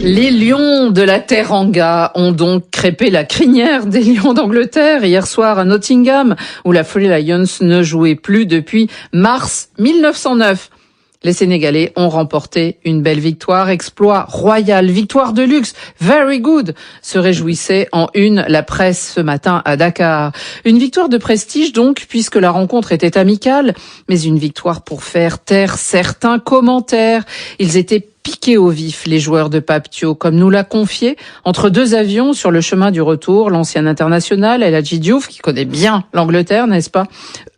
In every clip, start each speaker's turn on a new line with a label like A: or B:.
A: Les lions de la Teranga ont donc crêpé la crinière des lions d'Angleterre hier soir à Nottingham, où la Three Lions ne jouait plus depuis mars 1909. Les Sénégalais ont remporté une belle victoire, exploit royal, victoire de luxe, very good, se réjouissait en une la presse ce matin à Dakar. Une victoire de prestige donc, puisque la rencontre était amicale, mais une victoire pour faire taire certains commentaires. Ils étaient piqués au vif, les joueurs de Pape Thiaw, comme nous l'a confié, entre deux avions sur le chemin du retour, l'ancien international El Hadji Diouf, qui connaît bien l'Angleterre, n'est-ce pas,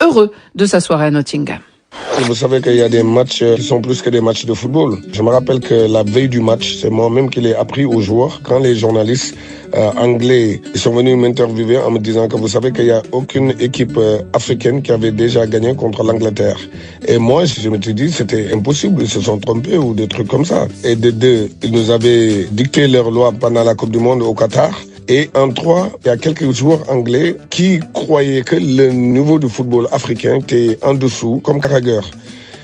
A: heureux de sa soirée à Nottingham.
B: Vous savez qu'il y a des matchs qui sont plus que des matchs de football. Je me rappelle que la veille du match, c'est moi-même qui l'ai appris aux joueurs. Quand les journalistes anglais sont venus m'interviewer en me disant que vous savez qu'il n'y a aucune équipe africaine qui avait déjà gagné contre l'Angleterre. Et moi, je me suis dit c'était impossible, ils se sont trompés ou des trucs comme ça. Et de deux, ils nous avaient dicté leur loi pendant la Coupe du Monde au Qatar. Et en trois, il y a quelques joueurs anglais qui croyaient que le niveau du football africain était en dessous, comme Carragher.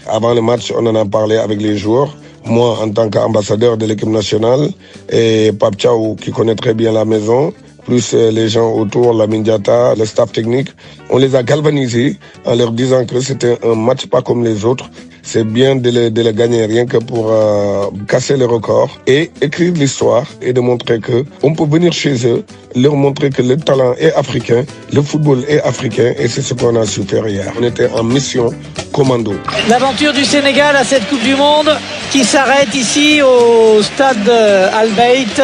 B: Avant le match, on en a parlé avec les joueurs. Moi, en tant qu'ambassadeur de l'équipe nationale, et Pape Thiaw, qui connaît très bien la maison, plus les gens autour, la Mindiata, le staff technique, on les a galvanisés en leur disant que c'était un match pas comme les autres. C'est bien de le gagner rien que pour casser le record et écrire l'histoire et de montrer que on peut venir chez eux, leur montrer que le talent est africain, le football est africain et c'est ce qu'on a su faire hier. On était en mission commando.
C: L'aventure du Sénégal à cette Coupe du Monde qui s'arrête ici au stade Al Bayt.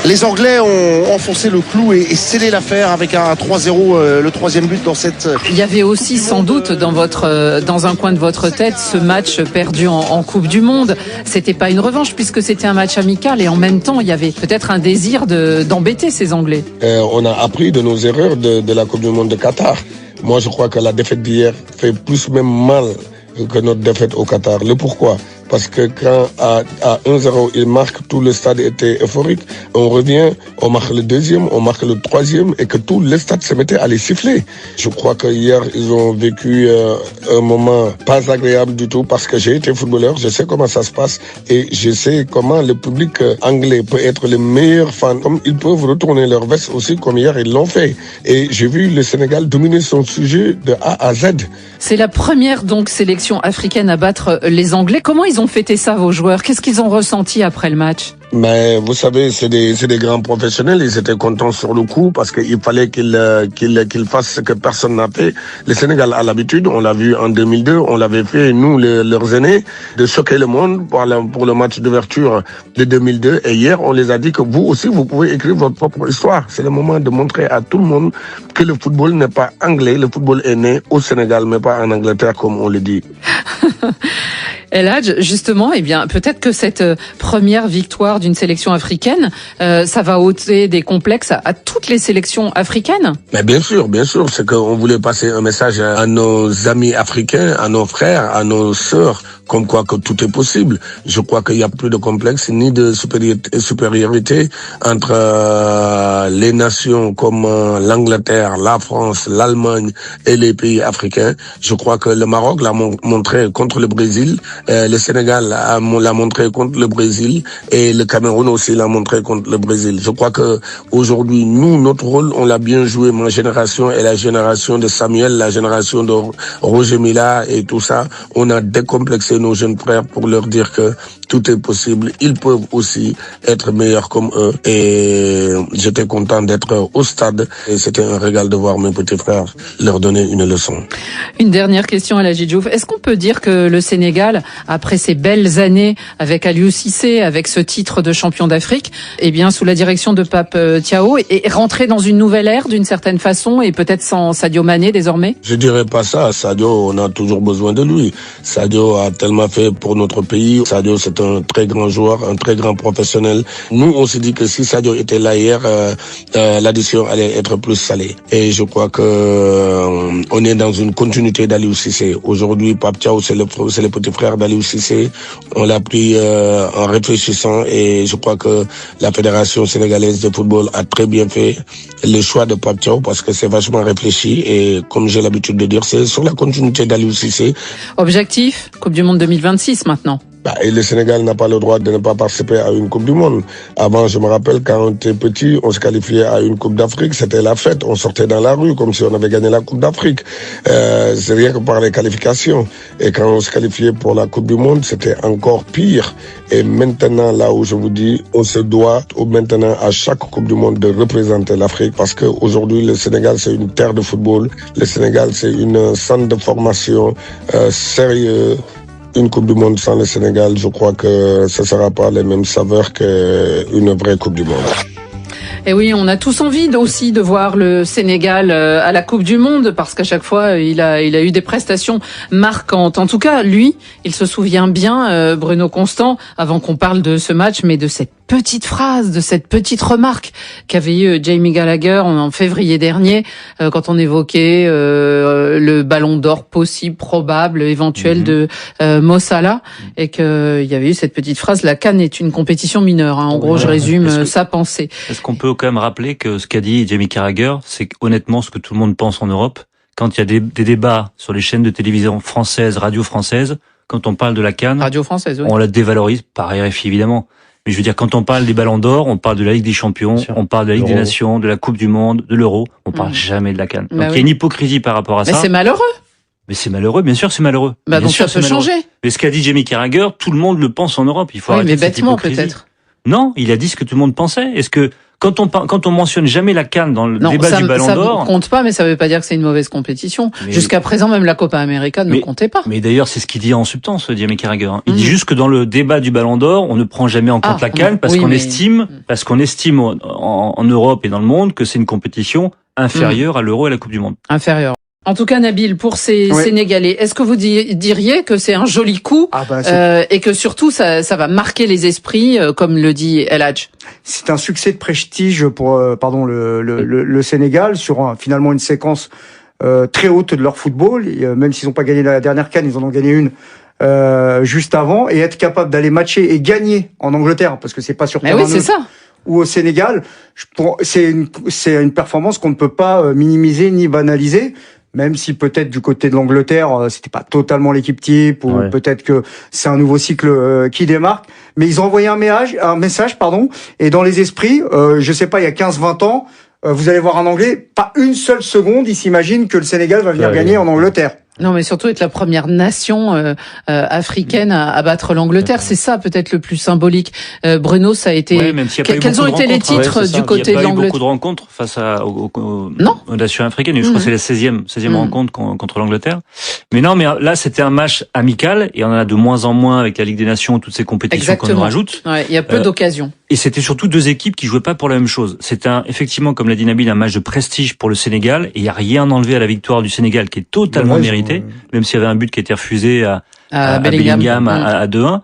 D: Les Anglais ont enfoncé le clou et scellé l'affaire avec un 3-0, le troisième but dans cette...
A: Il y avait aussi sans doute dans un coin de votre tête ce match perdu en Coupe du Monde. C'était pas une revanche puisque c'était un match amical et en même temps il y avait peut-être un désir d'embêter ces Anglais.
B: On a appris de nos erreurs de la Coupe du Monde de Qatar. Moi je crois que la défaite d'hier fait plus même mal que notre défaite au Qatar. Le pourquoi ? Parce que quand à 1-0, il marque, tout le stade était euphorique. On revient, on marque le deuxième, on marque le troisième et que tout le stade se mettait à les siffler. Je crois que hier, ils ont vécu un moment pas agréable du tout parce que j'ai été footballeur, je sais comment ça se passe et je sais comment le public anglais peut être le meilleur fan. Comme ils peuvent retourner leur veste aussi comme hier, ils l'ont fait. Et j'ai vu le Sénégal dominer son sujet de A à Z.
A: C'est la première donc sélection africaine à battre les Anglais. Comment ils ont fêté ça, vos joueurs? Qu'est-ce qu'ils ont ressenti après le match?
B: Mais vous savez, c'est des grands professionnels. Ils étaient contents sur le coup parce qu'il fallait qu'ils fassent ce que personne n'a fait. Le Sénégal a l'habitude, on l'a vu en 2002, on l'avait fait, nous, leurs aînés, de choquer le monde pour le match d'ouverture de 2002. Et hier, on les a dit que vous aussi, vous pouvez écrire votre propre histoire. C'est le moment de montrer à tout le monde que le football n'est pas anglais. Le football est né au Sénégal, mais pas en Angleterre, comme on le dit.
A: El Hadj, justement, eh bien, peut-être que cette première victoire d'une sélection africaine, ça va ôter des complexes à toutes les sélections africaines.
B: Mais bien sûr, c'est qu'on voulait passer un message à nos amis africains, à nos frères, à nos sœurs, comme quoi que tout est possible. Je crois qu'il n'y a plus de complexe ni de supériorité entre les nations comme l'Angleterre, la France, l'Allemagne et les pays africains. Je crois que le Maroc l'a montré contre le Brésil. Le Sénégal l'a montré contre le Brésil et le Cameroun aussi l'a montré contre le Brésil. Je crois que aujourd'hui, nous, notre rôle, on l'a bien joué. Ma génération et la génération de Samuel, la génération de Roger Mila et tout ça, on a décomplexé nos jeunes frères pour leur dire que tout est possible. Ils peuvent aussi être meilleurs comme eux. Et j'étais content d'être au stade et c'était un régal de voir mes petits frères leur donner une leçon.
A: Une dernière question à El Hadji Diouf. Est-ce qu'on peut dire que le Sénégal, après ces belles années avec Aliou Cissé, avec ce titre de champion d'Afrique, eh bien, sous la direction de Pape Thiaw, est rentré dans une nouvelle ère d'une certaine façon et peut-être sans Sadio Mané désormais?
B: Je dirais pas ça. Sadio, on a toujours besoin de lui. Sadio a tellement fait pour notre pays. Sadio, c'est un très grand joueur, un très grand professionnel. Nous, on s'est dit que si Sadio était là hier, l'addition allait être plus salée. Et je crois que on est dans une continuité d'Aliou Cissé. Aujourd'hui, Pape Thiaw, c'est le petit frère d'Aliou Cissé. On l'a pris en réfléchissant et je crois que la Fédération sénégalaise de football a très bien fait le choix de Pape Thiaw parce que c'est vachement réfléchi et comme j'ai l'habitude de dire, c'est sur la continuité d'Aliou Cissé.
A: Objectif, Coupe du Monde 2026 maintenant.
B: Et le Sénégal n'a pas le droit de ne pas participer à une Coupe du Monde. Avant, je me rappelle, quand on était petit, on se qualifiait à une Coupe d'Afrique, c'était la fête. On sortait dans la rue comme si on avait gagné la Coupe d'Afrique. C'est rien que par les qualifications. Et quand on se qualifiait pour la Coupe du Monde, c'était encore pire. Et maintenant, là où je vous dis, on se doit maintenant à chaque Coupe du Monde de représenter l'Afrique parce qu'aujourd'hui, le Sénégal, c'est une terre de football. Le Sénégal, c'est une centre de formation sérieux. Une Coupe du Monde sans le Sénégal, je crois que ce ne sera pas les mêmes saveurs qu'une vraie Coupe du Monde.
A: Et oui, on a tous envie aussi de voir le Sénégal à la Coupe du Monde parce qu'à chaque fois, il a eu des prestations marquantes. En tout cas, lui, il se souvient bien, Bruno Constant, avant qu'on parle de ce match, mais de cette petite phrase, de cette petite remarque qu'avait eu Jamie Gallagher en février dernier, quand on évoquait le ballon d'or possible, probable, éventuel de Mo Salah, et qu'il y avait eu cette petite phrase, la CAN est une compétition mineure. En gros, je résume sa pensée.
E: Est-ce qu'on peut quand même rappeler que ce qu'a dit Jamie Carragher, c'est honnêtement ce que tout le monde pense en Europe, quand il y a des débats sur les chaînes de télévision françaises, radio françaises, quand on parle de la CAN,
A: Radio française, oui.
E: On la dévalorise, par RFI évidemment. Mais je veux dire, quand on parle des ballons d'or, on parle de la Ligue des Champions, on parle de la Ligue des Nations, de la Coupe du Monde, de l'Euro, on parle jamais de la CAN. Donc il y a une hypocrisie par rapport à ça.
A: Mais c'est malheureux.
E: Mais c'est malheureux, bien sûr c'est malheureux.
A: Donc ça peut changer.
E: Mais ce qu'a dit Jamie Carragher, tout le monde le pense en Europe. Il faut arrêter
A: mais
E: cette
A: bêtement
E: hypocrisie.
A: peut-être.
E: Non, il a dit ce que tout le monde pensait. Est-ce que quand on mentionne jamais la CAN dans le débat du Ballon d'Or,
A: ça compte pas, mais ça veut pas dire que c'est une mauvaise compétition. Jusqu'à présent, même la Copa América ne comptait pas.
E: Mais d'ailleurs, c'est ce qu'il dit en substance, Jamie Carragher. Il dit juste que dans le débat du Ballon d'Or, on ne prend jamais en compte la CAN parce qu'on estime en Europe et dans le monde que c'est une compétition inférieure à l'Euro et à la Coupe du Monde.
A: Inférieure. En tout cas, Nabil, pour ces Sénégalais, est-ce que vous diriez que c'est un joli coup et que surtout ça va marquer les esprits, comme le dit El Hadj?
F: C'est un succès de prestige pour le Sénégal sur finalement une séquence très haute de leur football. Même s'ils n'ont pas gagné la dernière CAN, ils en ont gagné une juste avant, et être capable d'aller matcher et gagner en Angleterre, parce que c'est pas sur terrain neutre.
A: C'est ça.
F: Ou au Sénégal, c'est une performance qu'on ne peut pas minimiser ni banaliser. Même si peut-être du côté de l'Angleterre, c'était pas totalement l'équipe type, ou peut-être que c'est un nouveau cycle qui démarque. Mais ils ont envoyé un message, et dans les esprits, je sais pas, il y a 15-20 ans, vous allez voir un Anglais, pas une seule seconde, il s'imagine que le Sénégal va venir gagner en Angleterre.
A: Non, mais surtout être la première nation africaine à battre l'Angleterre, c'est ça peut-être le plus symbolique. Bruno, ça a été.
E: Même s'il y a pas
A: Quels ont été les titres du côté de l'Angleterre?
E: Il y a pas eu beaucoup de rencontres face aux nations africaines. Je crois que c'est la 16e rencontre contre l'Angleterre. Mais non, mais là c'était un match amical, et on en a de moins en moins avec la Ligue des Nations, toutes ces compétitions qu'on nous rajoute.
A: Il y a peu d'occasions.
E: Et c'était surtout deux équipes qui jouaient pas pour la même chose. C'était effectivement, comme l'a dit Nabil, un match de prestige pour le Sénégal, et il y a rien enlevé à la victoire du Sénégal qui est totalement méritée, même s'il y avait un but qui a été refusé à Bellingham à 2-1.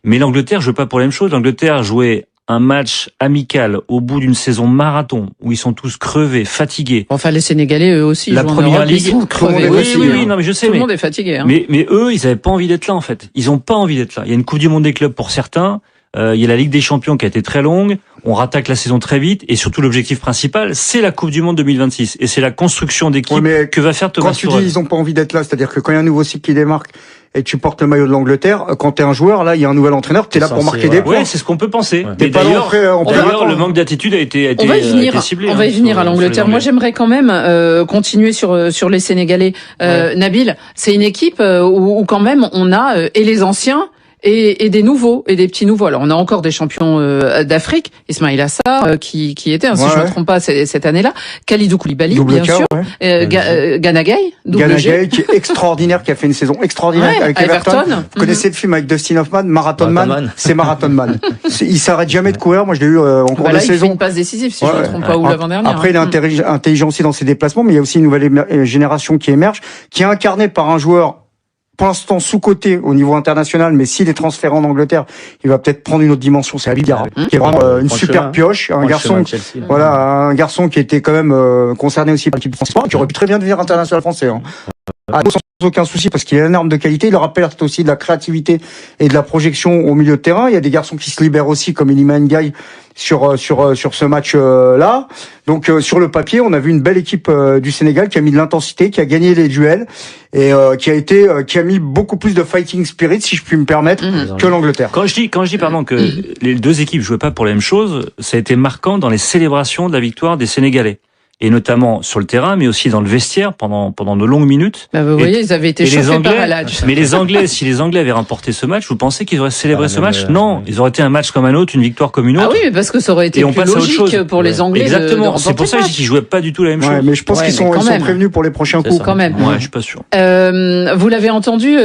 E: Mais l'Angleterre jouait pas pour la même chose. L'Angleterre jouait un match amical au bout d'une saison marathon où ils sont tous crevés, fatigués.
A: Enfin, les Sénégalais, eux aussi,
E: la première ligue,
A: ils sont crevés.
E: Oui, non, mais je sais.
A: Tout le monde est fatigué.
E: Mais eux, ils avaient pas envie d'être là, en fait. Ils ont pas envie d'être là. Il y a une Coupe du Monde des clubs pour certains. Il y a la Ligue des Champions qui a été très longue. On rattaque la saison très vite, et surtout l'objectif principal, c'est la Coupe du Monde 2026, et c'est la construction d'équipe que va faire Thomas Tuchel.
F: Quand tu dis ils ont pas envie d'être là, c'est-à-dire que quand il y a un nouveau cycle qui démarque et tu portes le maillot de l'Angleterre, quand t'es un joueur, là, il y a un nouvel entraîneur, t'es là pour marquer des points.
E: Ouais, c'est ce qu'on peut penser.
F: T'es pas
E: d'ailleurs, le manque d'attitude a été ciblé.
A: On va y venir à l'Angleterre. Moi, j'aimerais quand même continuer sur les Sénégalais. Nabil, c'est une équipe où quand même on a et les anciens et des nouveaux et des petits nouveaux. Alors on a encore des champions d'Afrique, Ismaïla Assar qui était, si je me trompe pas, cette année-là, Kalidou Koulibaly bien sûr, Gana Gueye,
F: qui est extraordinaire, qui a fait une saison extraordinaire avec Everton. Vous connaissez le film avec Dustin Hoffman, Marathon Man, c'est Marathon Man. Il s'arrête jamais de courir. Moi je l'ai eu en cours de saison. Il
A: fait une passe décisive, si je ne me trompe pas, ou l'avant-dernière.
F: Après il est intelligent aussi dans ses déplacements, mais il y a aussi une nouvelle génération qui émerge, qui est incarnée par un joueur pour l'instant sous-coté au niveau international, mais s'il est transféré en Angleterre, il va peut-être prendre une autre dimension. C'est Habib Diarra, qui est vraiment une super pioche, un garçon qui était quand même concerné aussi par l'équipe française, qui aurait pu très bien devenir international français. sans aucun souci parce qu'il a une arme de qualité. Il leur apporte aussi de la créativité et de la projection au milieu de terrain. Il y a des garçons qui se libèrent aussi, comme Iliman Ndiaye sur ce match-là. Donc sur le papier, on a vu une belle équipe du Sénégal qui a mis de l'intensité, qui a gagné les duels et qui a mis beaucoup plus de fighting spirit, si je puis me permettre, que l'Angleterre.
E: Quand je dis pardon que les deux équipes jouaient pas pour la même chose, ça a été marquant dans les célébrations de la victoire des Sénégalais. Et notamment sur le terrain, mais aussi dans le vestiaire pendant de longues minutes.
A: Bah vous voyez, ils avaient été chauffés par Al-Hadj.
E: Mais les Anglais, si les Anglais avaient remporté ce match, vous pensez qu'ils auraient célébré ce match? Non, ils auraient été un match comme un autre, une victoire comme une autre.
A: Ah oui, mais parce que ça aurait été plus logique pour les Anglais.
E: Exactement. C'est pour ça que je dis qu'ils jouaient pas du tout la même chose.
F: Mais je pense qu'ils sont prévenus pour les prochains coups.
A: Quand même.
E: Ouais, je suis pas sûr.
A: Vous l'avez entendu,